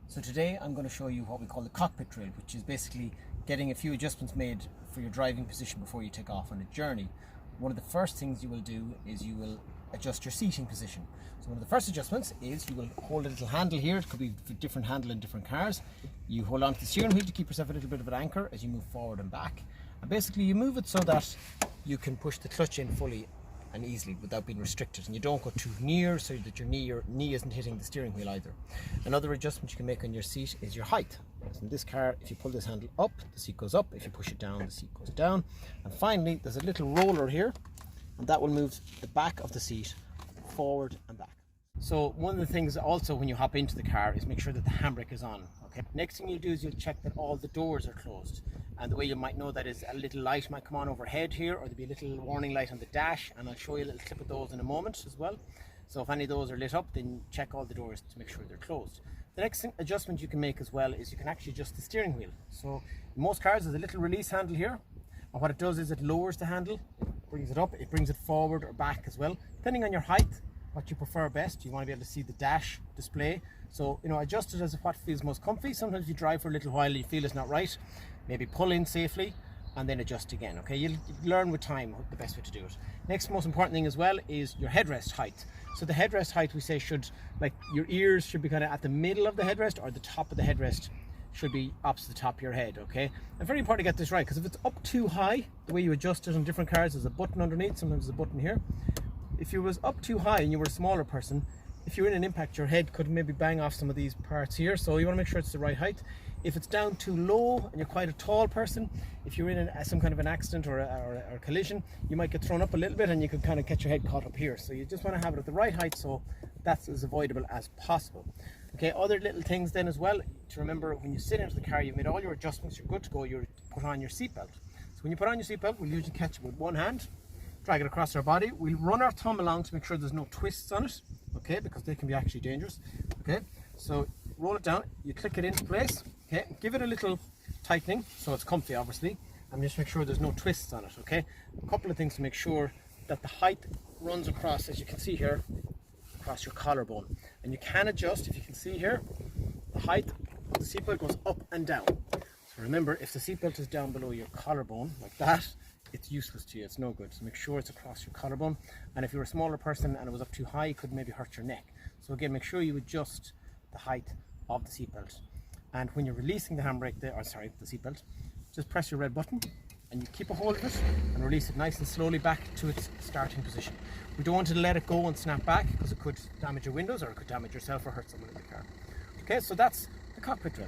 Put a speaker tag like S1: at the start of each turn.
S1: So today I'm going to show you what we call the cockpit drill, which is basically getting a few adjustments made for your driving position before you take off on a journey. One of the first things you will do is you will adjust your seating position. So one of the first adjustments is you will hold a little handle here. It could be a different handle in different cars. You hold on to the steering wheel to keep yourself a little bit of an anchor as you move forward and back. And basically you move it so that you can push the clutch in fully and easily without being restricted, and you don't go too near so that your knee isn't hitting the steering wheel either. Another adjustment you can make on your seat is your height. So in this car, if you pull this handle up, the seat goes up. If you push it down, the seat goes down. And finally, there's a little roller here, and that will move the back of the seat forward and back. So one of the things also when you hop into the car is make sure that the handbrake is on. Okay. Next thing you'll do is you'll check that all the doors are closed. And the way you might know that is a little light might come on overhead here, or there'll be a little warning light on the dash, and I'll show you a little clip of those in a moment as well. So if any of those are lit up, then check all the doors to make sure they're closed. The next adjustment you can make as well is you can actually adjust the steering wheel. So in most cars there's a little release handle here, and what it does is it lowers the handle, brings it up, it brings it forward or back as well, depending on your height, what you prefer best. You want to be able to see the dash display, so adjust it as what feels most comfy. Sometimes you drive for a little while, you feel it's not right, maybe pull in safely and then adjust again. Okay, you'll learn with time the best way to do it. Next most important thing as well is your headrest height. So the headrest height, we say, should, like, your ears should be kind of at the middle of the headrest, or the top of the headrest should be opposite the top of your head. Okay, and very important to get this right, because if it's up too high, the way you adjust it on different cars, there's a button underneath, sometimes there's a button here. If you was up too high and you were a smaller person, if you're in an impact, your head could maybe bang off some of these parts here, so you want to make sure it's the right height. If it's down too low and you're quite a tall person, if you're in some kind of an accident or a collision, you might get thrown up a little bit and you could kind of get your head caught up here. So you just want to have it at the right height so that's as avoidable as possible. Okay, other little things then as well to remember: when you sit into the car, you've made all your adjustments, you're good to go, you put on your seatbelt. So when you put on your seatbelt, we'll usually catch it with one hand, drag it across our body. We'll run our thumb along to make sure there's no twists on it, okay, because they can be actually dangerous. Okay, so roll it down, you click it into place, okay, give it a little tightening so it's comfy, obviously, and just make sure there's no twists on it. Okay, a couple of things to make sure that the height runs across, as you can see here, across your collarbone, and you can adjust. If you can see here, the height of the seatbelt goes up and down. So remember, if the seatbelt is down below your collarbone like that, it's useless to you, it's no good. So make sure it's across your collarbone, and if you're a smaller person and it was up too high, it could maybe hurt your neck. So again, make sure you adjust the height of the seatbelt. And when you're releasing the handbrake there, the seatbelt, just press your red button and you keep a hold of it and release it nice and slowly back to its starting position. We don't want to let it go and snap back, because it could damage your windows, or it could damage yourself or hurt someone in the car. Okay, so that's the cockpit drill.